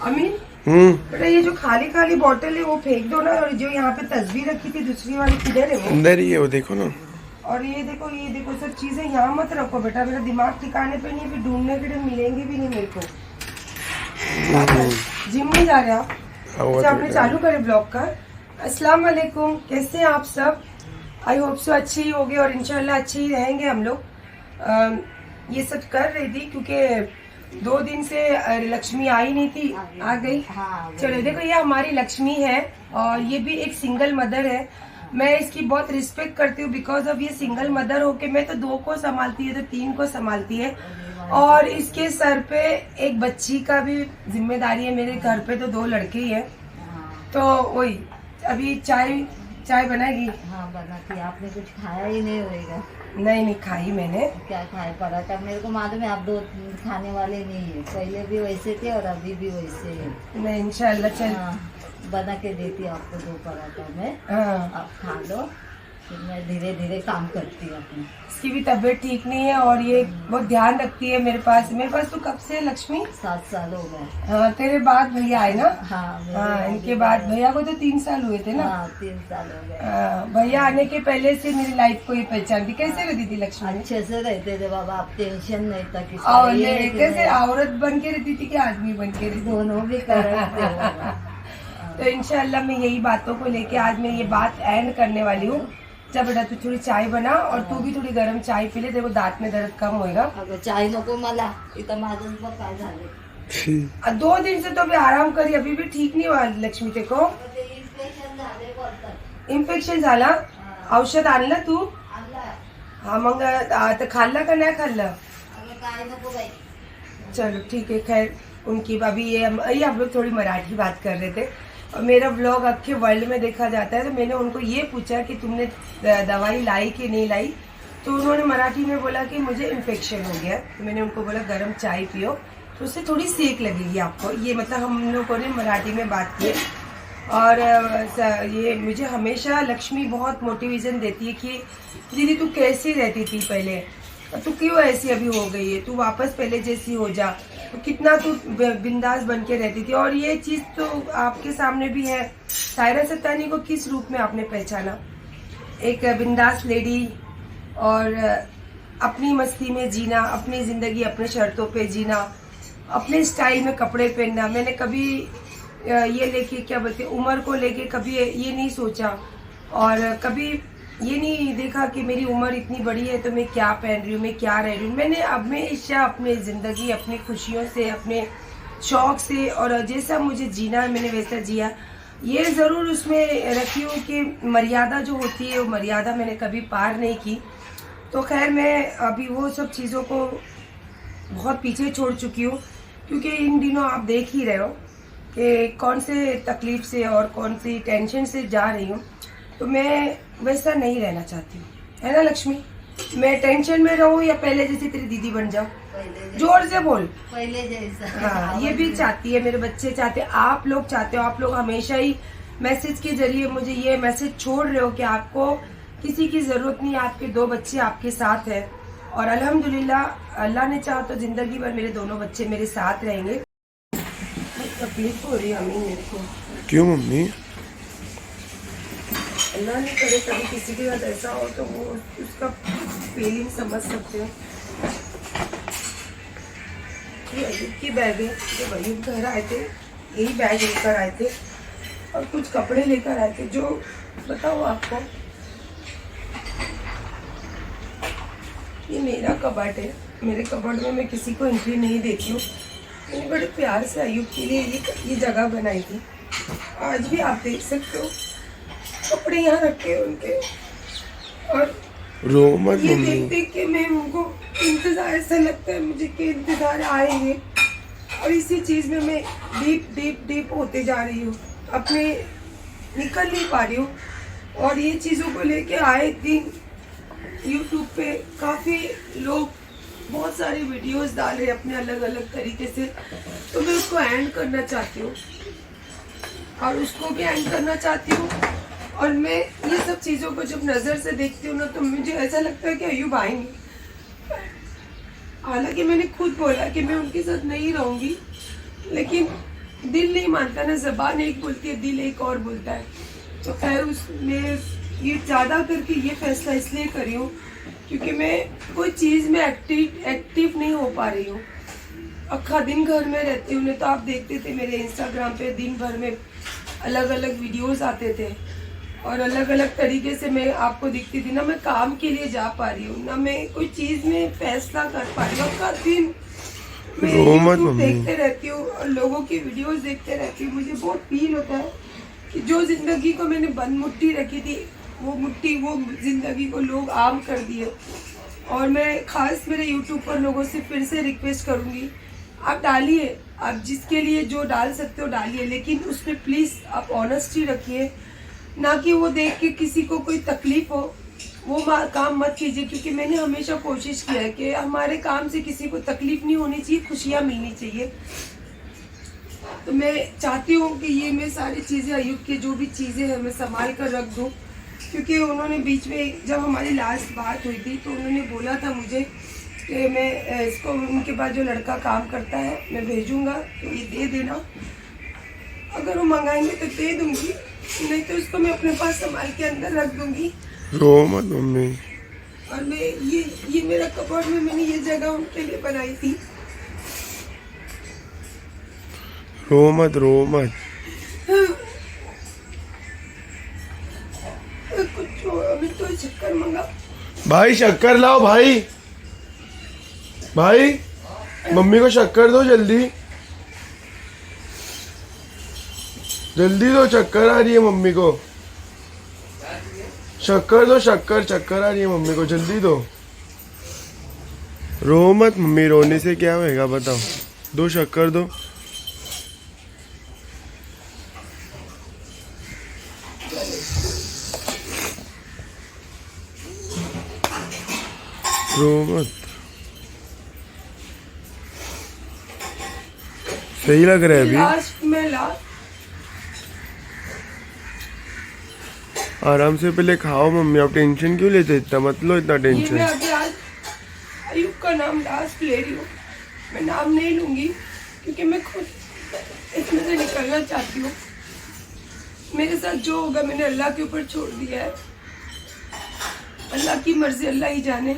अमीन बेटा ये जो खाली खाली बॉटल है वो फेंक दो ना, और जो यहाँ पे तस्वीर रखी थी दूसरी वाली किधर है वो? अंदर ही है वो, देखो ना। और ये देखो सब चीजें यहाँ मत रखो बेटा, मेरा दिमाग ठिकाने पे नहीं, फिर ढूंढने के लिए मिलेंगे भी नहीं मेरे को। जिम नहीं जा रहे आप? अच्छा आपने चालू करे ब्लॉग का। अस्सलाम वालेकुम, कैसे हैं आप सब? आई होप सो अच्छे ही होंगे और इंशाल्लाह अच्छे ही रहेंगे हम लोग। ये सब कर रही थी क्योंकि 2 दिन से लक्ष्मी आई नहीं थी, आ गई। चलो देखो ये हमारी लक्ष्मी है और ये भी एक सिंगल मदर है। मैं इसकी बहुत रिस्पेक्ट करती हूँ बिकॉज अब ये सिंगल मदर होके मैं तो 2 को संभालती है तो 3 को संभालती है, और इसके सर पे एक बच्ची का भी जिम्मेदारी है। मेरे घर पे तो 2 लड़के ही हैं, तो वही अभी चाय बनाएगी। हाँ बनाती। आपने कुछ खाया ही नहीं होगा? नहीं खाई मैंने। क्या खाए? पराठा। मेरे को मालूम है आप 2 खाने वाले नहीं है, पहले भी वैसे थे और अभी भी वैसे है। नहीं इंशाल्लाह चल। हाँ, बना के देती हूँ आपको 2 पराठा में। हाँ आप खा लो, फिर मैं धीरे धीरे काम करती हूँ अपनी। इसकी भी तबीयत ठीक नहीं है और ये बहुत ध्यान रखती है मेरे पास तो कब से लक्ष्मी? 7 साल हो गए। हाँ तेरे बाद भैया आए ना? हाँ इनके बाद भैया को तो 3 साल हुए थे ना? हाँ 3 साल हो गए। भैया आने के पहले से मेरी लाइफ को ये पहचानती। कैसे रहती थी लक्ष्मी? अच्छे से रहते थे बाबा, आप टेंशन नहीं था किसी और का। ये कैसे औरत बन के रहती थी कि आदमी बन के रहती? दोनों भी कर रहे थे। तो इंशाल्लाह मैं यही बातों को लेके आज मैं ये बात एंड करने वाली हूँ। जब बेटा तू थोड़ी चाय बना और तू भी थोड़ी गरम चाय पी ले, देखो दांत में दर्द कम होएगा। अगं चाय नको मला, इथं माझं बघ काय झाले। 2 दिन से तो अभी आराम करी, अभी भी ठीक नहीं हुआ लक्ष्मी ते को। इन्फेक्शन झाले बोलतात। इन्फेक्शन झाला? औषध आणलं तू? आणलं? हा मग आता खाल्लं का नाही खाल्लं? अगं काय नको बाई। चलो ठीक है। खैर उनकी अभी ये हम लोग थोड़ी मराठी बात कर रहे थे और मेरा व्लॉग अक्खे वर्ल्ड में देखा जाता है, तो मैंने उनको ये पूछा कि तुमने दवाई लाई कि नहीं लाई, तो उन्होंने मराठी में बोला कि मुझे इन्फेक्शन हो गया। तो मैंने उनको बोला गर्म चाय पियो तो उससे थोड़ी सेक लगेगी आपको। ये मतलब हम लोगों ने मराठी में बात की। और ये मुझे हमेशा लक्ष्मी बहुत मोटिवेशन देती है कि दीदी तू कैसी रहती थी पहले, तू क्यों ऐसी अभी हो गई है, तू वापस पहले जैसी हो जा। तो कितना तू बिंदास बन के रहती थी। और ये चीज तो आपके सामने भी है। सायरा सत्तानी को किस रूप में आपने पहचाना? एक बिंदास लेडी और अपनी मस्ती में जीना, अपनी जिंदगी अपने शर्तों पे जीना, अपने स्टाइल में कपड़े पहनना। मैंने कभी ये लेके क्या बोलते उम्र को लेके कभी ये नहीं सोचा और कभी ये नहीं देखा कि मेरी उम्र इतनी बड़ी है तो मैं क्या पहन रही हूँ, मैं क्या रह रही हूँ। मैंने हमेशा अपनी ज़िंदगी अपनी खुशियों से, अपने शौक से और जैसा मुझे जीना है मैंने वैसा जिया। ये ज़रूर उसमें रखी हूँ कि मर्यादा जो होती है वो मर्यादा मैंने कभी पार नहीं की। तो खैर मैं अभी वो सब चीज़ों को बहुत पीछे छोड़ चुकी हूँ, क्योंकि इन दिनों आप देख ही रहे हो कि कौन से तकलीफ से और कौन सी टेंशन से जा रही हूँ। तो मैं वैसा नहीं रहना चाहती हूँ, है ना लक्ष्मी? मैं टेंशन में रहूँ या पहले जैसे तेरी दीदी बन जाऊँ? जोर से बोल। पहले जैसा। हाँ ये भी चाहती है, मेरे बच्चे चाहते हैं, आप लोग चाहते हो। आप लोग हमेशा ही मैसेज के जरिए मुझे ये मैसेज छोड़ रहे हो कि आपको किसी की जरूरत नहीं, आपके 2 बच्चे आपके साथ है। और अल्हम्दुलिल्लाह अल्लाह ने चाहा तो जिंदगी भर मेरे दोनों बच्चे मेरे साथ रहेंगे। तकलीफ हो रही है अम्मी मेरे को। क्यों मम्मी? अल्लाह नहीं करे कभी किसी के साथ ऐसा हो तो वो उसका फीलिंग समझ सकते हो। ये अयूब की बैग है, जब अयूब घर आए थे यही बैग लेकर आए थे और कुछ कपड़े लेकर आए थे। जो बताओ आपको, ये मेरा कबर्ड है, मेरे कबर्ड में मैं किसी को एंट्री नहीं देती हूँ। मैंने बड़े प्यार से अयूब के लिए ये जगह बनाई थी। आज भी आप देख सकते हो कपड़े यहाँ रखे उनके, और रो मत ये मम्मी। देख देख के मैं उनको इंतजार ऐसा लगता है मुझे कि इंतजार आएंगे, और इसी चीज में मैं डीप डीप डीप होते जा रही हूँ, अपने निकल नहीं पा रही हूँ। और ये चीजों को लेके आए दिन यूट्यूब पे काफी लोग बहुत सारे वीडियोस डाल रहे हैं अपने अलग अलग तरीके से, तो मैं उसको एंड करना चाहती हूँ और उसको भी एंड करना चाहती हूँ। और मैं ये सब चीज़ों को जब नज़र से देखती हूँ ना तो मुझे ऐसा लगता है कि अयूब आएंगे। हालांकि मैंने खुद बोला कि मैं उनके साथ नहीं रहूँगी, लेकिन दिल नहीं मानता ना, जबान एक बोलती है, दिल एक और बोलता है। तो खैर उसमें ये ज़्यादा करके ये फैसला इसलिए करी हूँ क्योंकि मैं कोई चीज़ में एक्टिव नहीं हो पा रही हूँ। अक्खा दिन घर में रहती हूँ। तो आप देखते थे मेरे इंस्टाग्राम पे दिन भर में अलग अलग वीडियोस आते थे और अलग अलग तरीके से मैं आपको दिखती थी ना। मैं काम के लिए जा पा रही हूँ ना, मैं कोई चीज़ में फैसला कर पा रही हूँ। अक्खा दिन मैं यूट्यूब देखते रहती हूँ और लोगों की वीडियोस देखते रहती हूँ। मुझे बहुत फील होता है कि जो जिंदगी को मैंने बंद मुट्ठी रखी थी, वो जिंदगी को लोग आम कर दिए। और मैं खास मेरे यूट्यूब पर लोगों से फिर से रिक्वेस्ट करूँगी, आप डालिए, आप जिसके लिए जो डाल सकते हो डालिए, लेकिन उसमें प्लीज़ आप ऑनेस्टी रखिए, ना कि वो देख के किसी को कोई तकलीफ हो वो काम मत कीजिए। क्योंकि मैंने हमेशा कोशिश किया है कि हमारे काम से किसी को तकलीफ नहीं होनी चाहिए, खुशियाँ मिलनी चाहिए। तो मैं चाहती हूँ कि ये मैं सारी चीज़ें अयूब की जो भी चीज़ें हैं मैं संभाल कर रख दूँ। क्योंकि उन्होंने बीच में जब हमारी लास्ट बात हुई थी तो उन्होंने बोला था मुझे कि मैं इसको उनके पास जो लड़का काम करता है मैं भेजूँगा, तो ये दे देना, अगर वो मंगाएंगे तो दे दूँगी, नहीं तो इसको मैं अपने पास संभाल के अंदर रख दूँगी। रो मत मम्मी। और मैं ये मेरा कपबोर्ड में मैंने ये जगह उनके लिए बनाई थी। रो मत रो मत। कुछ अभी तो शक्कर मंगा। भाई शक्कर लाओ भाई, भाई मम्मी को शक्कर दो जल्दी, जल्दी दो, चक्कर आ रही है मम्मी को, शक्कर दो, चक्कर आ रही है मम्मी को, जल्दी दो। रो मत मम्मी, रोने से क्या होएगा बताओ, दो शक्कर दो। रो मत, सही लग रहा है अभी। लास्ट में आराम से पहले खाओ मम्मी, आप टेंशन क्यों लेते, इतना मत लो इतना ये टेंशन। मैं अभी आज अयूब का नाम लास्ट ले रही हूँ, मैं नाम नहीं लूंगी क्योंकि मैं खुद इसमें से निकलना चाहती हूँ। मेरे साथ जो होगा मैंने अल्लाह के ऊपर छोड़ दिया है, अल्लाह की मर्जी, अल्लाह ही जाने।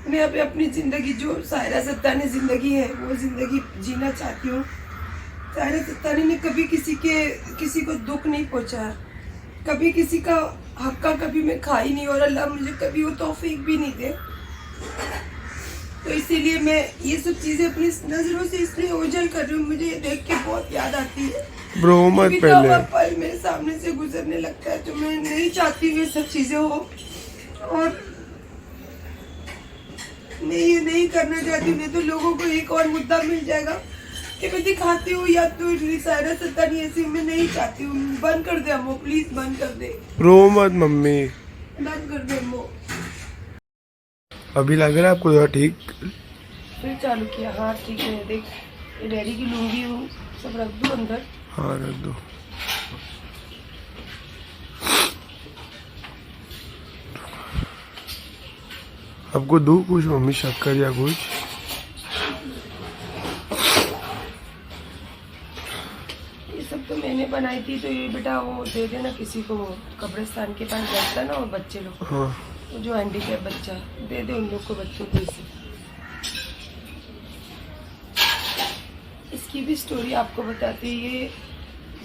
मैं अभी अपनी ज़िंदगी जो सायरा सत्तानी ज़िंदगी है वो ज़िंदगी जीना चाहती हूँ। सायरा सत्तानी ने कभी किसी को दुख नहीं पहुँचाया, कभी किसी का हक का कभी मैं खाई नहीं, और अल्लाह मुझे कभी वो तौफीक भी नहीं दे। तो इसीलिए मैं ये सब चीज़ें अपनी नज़रों से इसलिए ओझल कर रही हूँ। मुझे ये देख के बहुत याद आती है, ब्रो मत पहले। पल मेरे सामने से गुजरने लगता है, तो मैं नहीं चाहती ये सब चीज़ें हो, और मैं ये नहीं करना चाहती। मैं तो लोगों को एक और मुद्दा मिल जाएगा कि मैं दिखाती हूँ या तो सायरा सत्तानी ऐसी, मैं नहीं चाहती हूँ। बंद कर दे अम्मो, प्लीज बंद कर दे, रो मत मम्मी, बंद कर दे अम्मो। अभी लग रहा है आपको थोड़ा ठीक? फिर चालू किया, हाँ ठीक है। देख ये डैडी की लूंगी हूँ, सब रख दूँ अंदर। हाँ रख दो। आपको दो कुछ मम्मी, शक्कर या कुछ? ये सब तो मैंने बनाई थी, तो ये बेटा वो दे देना किसी को, कब्रिस्तान के पास रहता ना, और बच्चे लोग, हाँ वो जो हैंडीकैप बच्चा, दे दे उन लोग को, बच्चों को। इसे इसकी भी स्टोरी आपको बताती है। ये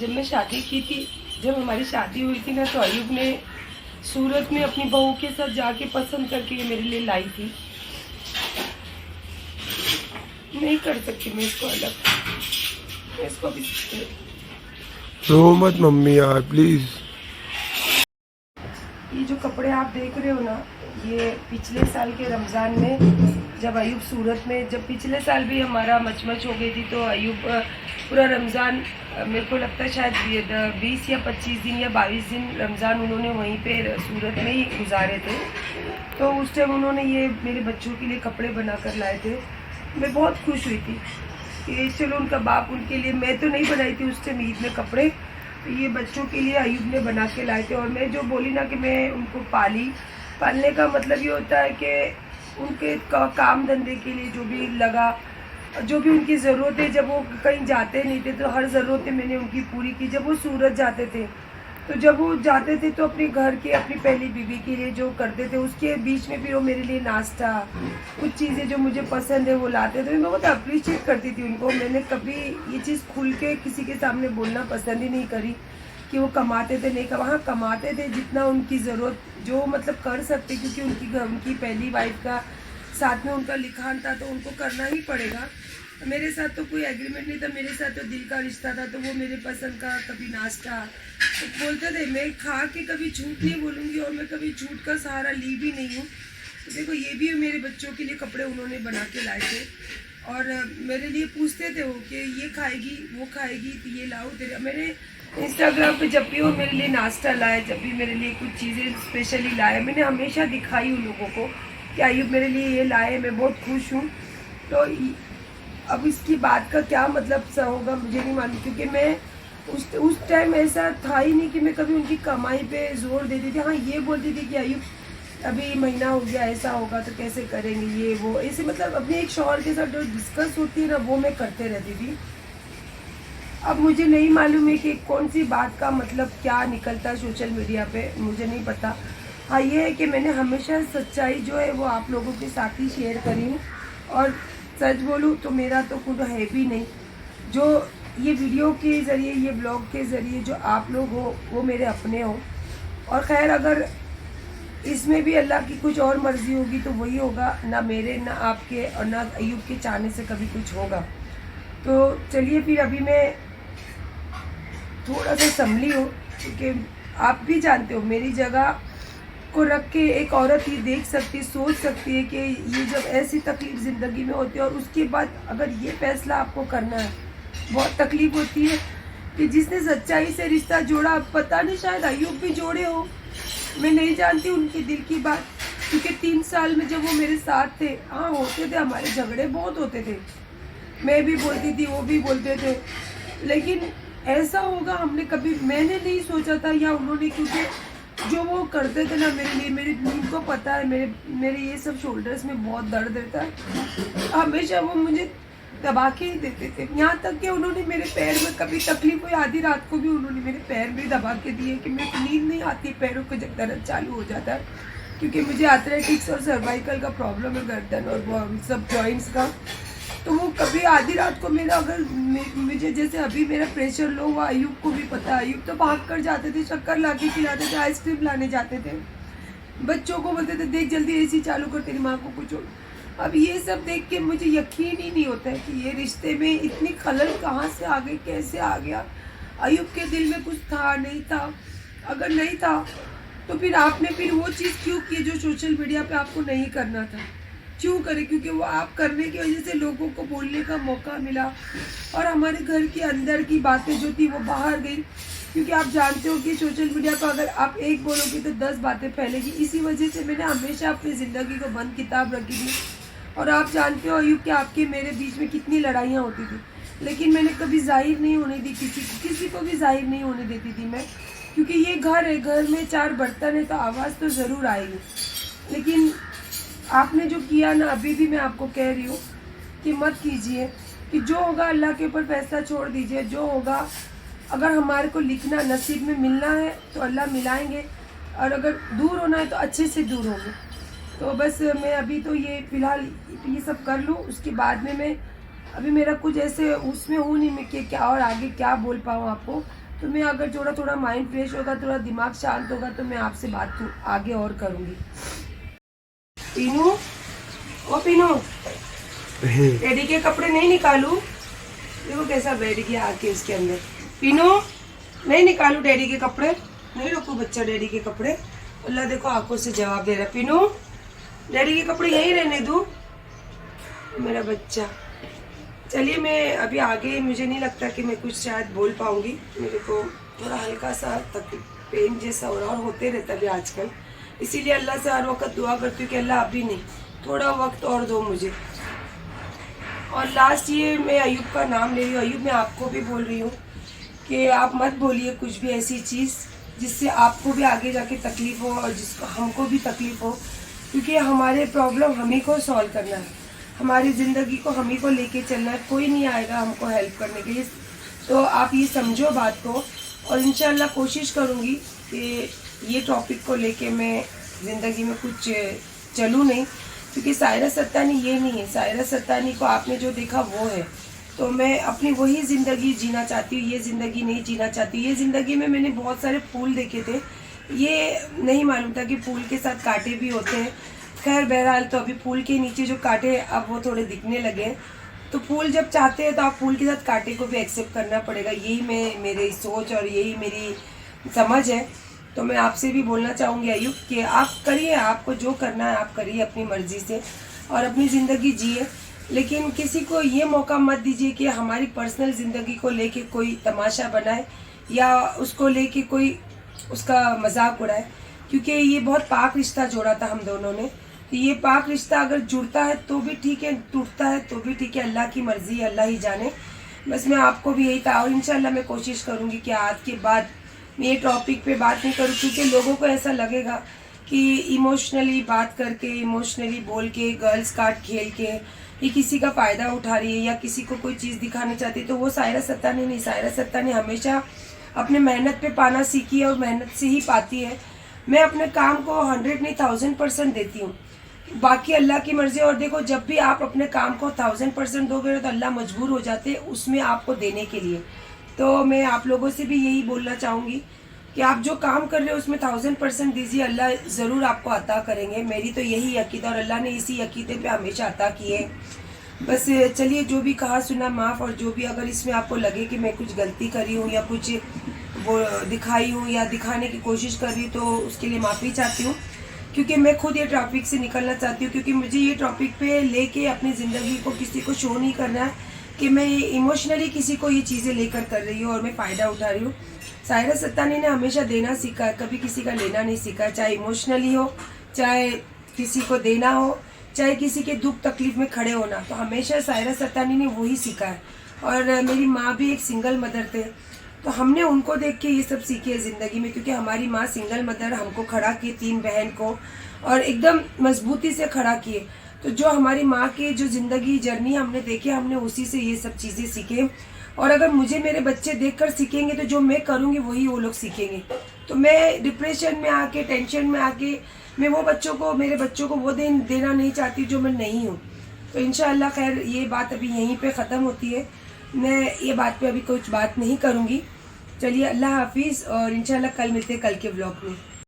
जब मैं शादी की थी, जब हमारी शादी हुई थी ना, तो अयूब ने सूरत में अपनी बहू के साथ जाके पसंद करके ये मेरे लिए लाई थी। नहीं कर सकती मैं इसको अलग, मैं इसको भी रो मत मम्मी यार प्लीज। ये जो कपड़े आप देख रहे हो ना, ये पिछले साल के रमज़ान में जब अयूब सूरत में, जब पिछले साल भी हमारा मचमच हो गई थी, तो अयूब पूरा रमज़ान, मेरे को लगता है शायद 20 या 25 दिन या 22 दिन रमज़ान उन्होंने वहीं पे सूरत में ही गुजारे थे। तो उस टाइम उन्होंने ये मेरे बच्चों के लिए कपड़े बना कर लाए थे। मैं बहुत खुश हुई थी कि चलो उनका बाप उनके लिए, मैं तो नहीं बनाई थी उस टाइम ईद में कपड़े, तो ये बच्चों के लिए अयूब ने बना के लाए थे। और मैं जो बोली ना कि मैं उनको पालने का मतलब ये होता है कि उनके काम धंधे के लिए जो भी लगा, जो भी उनकी ज़रूरतें, जब वो कहीं जाते नहीं थे तो हर ज़रूरतें मैंने उनकी पूरी की। जब वो सूरत जाते थे तो जब वो जाते थे तो अपने घर के, अपनी पहली बीवी के लिए जो करते थे, उसके बीच में फिर वो मेरे लिए नाश्ता, कुछ चीज़ें जो मुझे पसंद है वो लाते थे। मैं बहुत अप्रिशिएट करती थी उनको। मैंने कभी ये चीज़ खुल के किसी के सामने बोलना पसंद ही नहीं करी कि वो कमाते थे नहीं हाँ कमाते थे जितना उनकी ज़रूरत जो मतलब कर सकते, क्योंकि उनकी पहली वाइफ का साथ में उनका लिखान था तो उनको करना ही पड़ेगा। मेरे साथ तो कोई एग्रीमेंट नहीं था, मेरे साथ तो दिल का रिश्ता था, तो वो मेरे पसंद का कभी नाश्ता तो बोलते थे। मैं खा के कभी झूठ नहीं बोलूँगी और मैं कभी झूठ का सहारा ली भी नहीं हूँ। तो देखो ये भी मेरे बच्चों के लिए कपड़े उन्होंने बना के लाए थे और मेरे लिए पूछते थे वो कि ये खाएगी वो खाएगी तो ये लाओ तेरे। मैंने इंस्टाग्राम पे जब भी वो मेरे लिए नाश्ता लाए, जब भी मेरे लिए कुछ चीज़ें स्पेशली लाए, मैंने हमेशा दिखाई उन लोगों को कि आयुब मेरे लिए ये लाए, मैं बहुत खुश हूँ। तो अब इसकी बात का क्या मतलब सा होगा मुझे नहीं मालूम, क्योंकि मैं उस टाइम ऐसा था ही नहीं कि मैं कभी उनकी कमाई पे जोर देती थी। हाँ ये बोलती थी कि आयुब अभी महीना हो गया, ऐसा होगा तो कैसे करेंगे ये वो, ऐसे मतलब अपने एक शौहर के साथ जो डिस्कस होती है ना वो मैं करते रहती थी। अब मुझे नहीं मालूम है कि कौन सी बात का मतलब क्या निकलता है सोशल मीडिया पे, मुझे नहीं पता। हाँ ये है कि मैंने हमेशा सच्चाई जो है वो आप लोगों के साथ ही शेयर करी हूँ और सच बोलूँ तो मेरा तो कुछ है भी नहीं। जो ये वीडियो के ज़रिए, ये ब्लॉग के ज़रिए जो आप लोग हो वो मेरे अपने हो। और खैर अगर इसमें भी अल्लाह की कुछ और मर्ज़ी होगी तो वही होगा, ना मेरे ना आपके और ना अयूब के चाहने से कभी कुछ होगा। तो चलिए फिर अभी मैं थोड़ा सा संभली हूँ, क्योंकि आप भी जानते हो मेरी जगह को रख के एक औरत ये देख सकती, सोच सकती है कि ये जब ऐसी तकलीफ ज़िंदगी में होती है और उसके बाद अगर ये फैसला आपको करना है, बहुत तकलीफ होती है कि जिसने सच्चाई से रिश्ता जोड़ा, पता नहीं शायद अयूब भी जोड़े हो, मैं नहीं जानती उनके दिल की बात, क्योंकि 3 साल में जब वो मेरे साथ थे, हाँ होते थे हमारे झगड़े बहुत होते थे, मैं भी बोलती थी वो भी बोलते थे, लेकिन ऐसा होगा हमने कभी, मैंने नहीं सोचा था या उन्होंने, क्योंकि जो वो करते थे ना मेरे लिए, मेरी उनको पता है मेरे ये सब शोल्डर्स में बहुत दर्द रहता है, हमेशा वो मुझे दबा के ही देते थे। यहाँ तक कि उन्होंने मेरे पैर में कभी तकलीफ हुई, आधी रात को भी उन्होंने मेरे पैर में दबा के दिए कि मेरे को नींद नहीं आती पैरों को जब दर्द चालू हो जाता है, क्योंकि मुझे आर्थराइटिस और सर्वाइकल का प्रॉब्लम है, गर्दन और सब जॉइंट्स का। तो वो कभी आधी रात को मेरा अगर मुझे जैसे अभी मेरा प्रेशर लो हुआ, अयूब को भी पता है, अयूब तो भाग कर जाते थे, शक्कर ला के खिलाते थे, आइसक्रीम लाने जाते थे, बच्चों को बोलते थे देख जल्दी एसी चालू कर तेरी माँ को कुछ हो। अब ये सब देख के मुझे यकीन ही नहीं होता है कि ये रिश्ते में इतनी खलल कहाँ से आ गई, कैसे आ गया। अयूब के दिल में कुछ था नहीं था, अगर नहीं था तो फिर आपने फिर वो चीज़ क्यों की जो सोशल मीडिया पे आपको नहीं करना था, क्यों करे? क्योंकि वो आप करने की वजह से लोगों को बोलने का मौका मिला और हमारे घर के अंदर की बातें जो थी वो बाहर गई, क्योंकि आप जानते हो कि सोशल मीडिया पर अगर आप एक बोलोगे तो 10 बातें फैलेगी। इसी वजह से मैंने हमेशा अपनी ज़िंदगी को बंद किताब रखी थी। और आप जानते हो अयूब कि आपके मेरे बीच में कितनी लड़ाइयाँ होती थी, लेकिन मैंने कभी जाहिर नहीं होने दी, किसी को भी जाहिर नहीं होने देती थी मैं, क्योंकि ये घर है, घर में 4 बर्तन है तो आवाज़ तो ज़रूर आएगी। लेकिन आपने जो किया ना, अभी भी मैं आपको कह रही हूँ कि मत कीजिए, कि जो होगा अल्लाह के ऊपर फैसला छोड़ दीजिए। जो होगा, अगर हमारे को लिखना नसीब में मिलना है तो अल्लाह मिलाएंगे, और अगर दूर होना है तो अच्छे से दूर होंगे। तो बस मैं अभी तो ये फ़िलहाल ये सब कर लूँ, उसके बाद में मैं अभी मेरा कुछ ऐसे उसमें हूँ नहीं मैं कि क्या और आगे क्या बोल पाऊँ आपको। तो मैं अगर थोड़ा माइंड फ्रेश होगा, थोड़ा दिमाग शांत होगा तो मैं आपसे बात आगे और करूँगी। पीनू, ओ पीनू, डैडी के कपड़े नहीं निकालूं? देखो कैसा बैठ गया आके इसके अंदर। पीनू, नहीं निकालूं डैडी के कपड़े? नहीं रखूं बच्चा डैडी के कपड़े? अल्लाह देखो आंखों से जवाब दे रहा। पीनू, डैडी के कपड़े यहीं रहने दूं? मेरा बच्चा। चलिए मैं अभी आगे, मुझे नहीं लगता कि मैं कुछ शायद बोल पाऊंगी, मेरे को थोड़ा हल्का सा पेन जैसा हो रहा और होते रहता है आजकल, इसीलिए अल्लाह से हर वक्त दुआ करती हूँ कि अल्लाह अभी नहीं, थोड़ा वक्त और दो मुझे। और लास्ट ये मैं अयूब का नाम ले रही हूँ, अयूब मैं आपको भी बोल रही हूँ कि आप मत बोलिए कुछ भी ऐसी चीज़ जिससे आपको भी आगे जाके तकलीफ़ हो और जिसको हमको भी तकलीफ़ हो, क्योंकि हमारे प्रॉब्लम हम ही को सॉल्व करना है। हमारी ज़िंदगी को हम ही को लेके चलना है, कोई नहीं आएगा हमको हेल्प करने के लिए। तो आप ये समझो बात को, और इंशाल्लाह कोशिश करूँगी कि ये टॉपिक को लेके मैं ज़िंदगी में कुछ चलूँ नहीं, क्योंकि सायरा सत्तानी ये नहीं है। सायरा सत्तानी को आपने जो देखा वो है, तो मैं अपनी वही ज़िंदगी जीना चाहती हूँ, ये ज़िंदगी नहीं जीना चाहती। ये ज़िंदगी में मैंने बहुत सारे फूल देखे थे, ये नहीं मालूम था कि फूल के साथ कांटे भी होते हैं। खैर बहरहाल, तो अभी फूल के नीचे जो कांटे अब वो थोड़े दिखने लगे हैं। तो फूल जब चाहते हैं तो आप फूल के साथ कांटे को भी एक्सेप्ट करना पड़ेगा। यही मेरी सोच और यही मेरी समझ है। तो मैं आपसे भी बोलना चाहूँगी अयूब कि आप करिए, आपको जो करना है आप करिए अपनी मर्ज़ी से और अपनी ज़िंदगी जिए, लेकिन किसी को ये मौका मत दीजिए कि हमारी पर्सनल ज़िंदगी को लेके कोई तमाशा बनाए या उसको लेके कोई उसका मजाक उड़ाए, क्योंकि ये बहुत पाक रिश्ता जोड़ा था हम दोनों ने। तो ये पाक रिश्ता अगर जुड़ता है तो भी ठीक है, टूटता है तो भी ठीक है, अल्लाह की मर्ज़ी, अल्लाह ही जाने। बस मैं आपको भी यही कहा, और इंशाल्लाह मैं कोशिश करूँगी कि आज के बाद मैं ये टॉपिक पे बात नहीं करूँ, क्योंकि लोगों को ऐसा लगेगा कि इमोशनली बात करके, इमोशनली बोल के, गर्ल्स कार्ड खेल के ये किसी का फ़ायदा उठा रही है या किसी को कोई चीज़ दिखाना चाहती है। तो वो सायरा सत्तानी नहीं। सायरा सत्तानी हमेशा अपने मेहनत पे पाना सीखी है और मेहनत से ही पाती है। मैं अपने काम को 100 नहीं 1000% देती हूँ, बाकी अल्लाह की मर्ज़ी। और देखो, जब भी आप अपने काम को 1000% दोगे तो अल्लाह मजबूर हो जाते हैं उसमें आपको देने के लिए। तो मैं आप लोगों से भी यही बोलना चाहूँगी कि आप जो काम कर रहे हो उसमें 1000% दीजिए, अल्लाह ज़रूर आपको अता करेंगे। मेरी तो यही अकीदा, और अल्लाह ने इसी अकीदे पे हमेशा अता किए। बस चलिए, जो भी कहा सुना माफ़, और जो भी अगर इसमें आपको लगे कि मैं कुछ गलती करी हूँ या कुछ वो दिखाई हूँ या दिखाने की कोशिश कर रही हूँ, तो उसके लिए माफ़ी चाहती हूँ, क्योंकि मैं खुद ये टॉपिक से निकलना चाहती हूँ। क्योंकि मुझे ये टॉपिक पे लेके अपनी ज़िंदगी को किसी को शो नहीं करना है कि मैं इमोशनली किसी को ये चीज़ें लेकर कर रही हूँ और मैं फ़ायदा उठा रही हूँ। सायरा सत्तानी ने हमेशा देना सीखा है, कभी किसी का लेना नहीं सीखा, चाहे इमोशनली हो, चाहे किसी को देना हो, चाहे किसी के दुख तकलीफ में खड़े होना। तो हमेशा सायरा सत्तानी ने वही सीखा है। और मेरी माँ भी एक सिंगल मदर थे, तो हमने उनको देख के ये सब सीखे है ज़िंदगी में, क्योंकि हमारी माँ सिंगल मदर हमको खड़ा किए, 3 बहन को, और एकदम मजबूती से खड़ा किए। तो जो हमारी माँ की जो ज़िंदगी जर्नी हमने देखी, हमने उसी से ये सब चीज़ें सीखे। और अगर मुझे मेरे बच्चे देखकर सीखेंगे तो जो मैं करूँगी वही वो लोग सीखेंगे। तो मैं डिप्रेशन में आके, टेंशन में आके, मैं वो मेरे बच्चों को वो देना नहीं चाहती जो मैं नहीं हूँ। तो इंशाअल्लाह खैर, ये बात अभी यहीं पे ख़त्म होती है। मैं ये बात पे अभी कुछ बात नहीं करूँगी। चलिए, अल्लाह हाफिज़, और इंशाअल्लाह कल मिलते हैं कल के ब्लॉग में।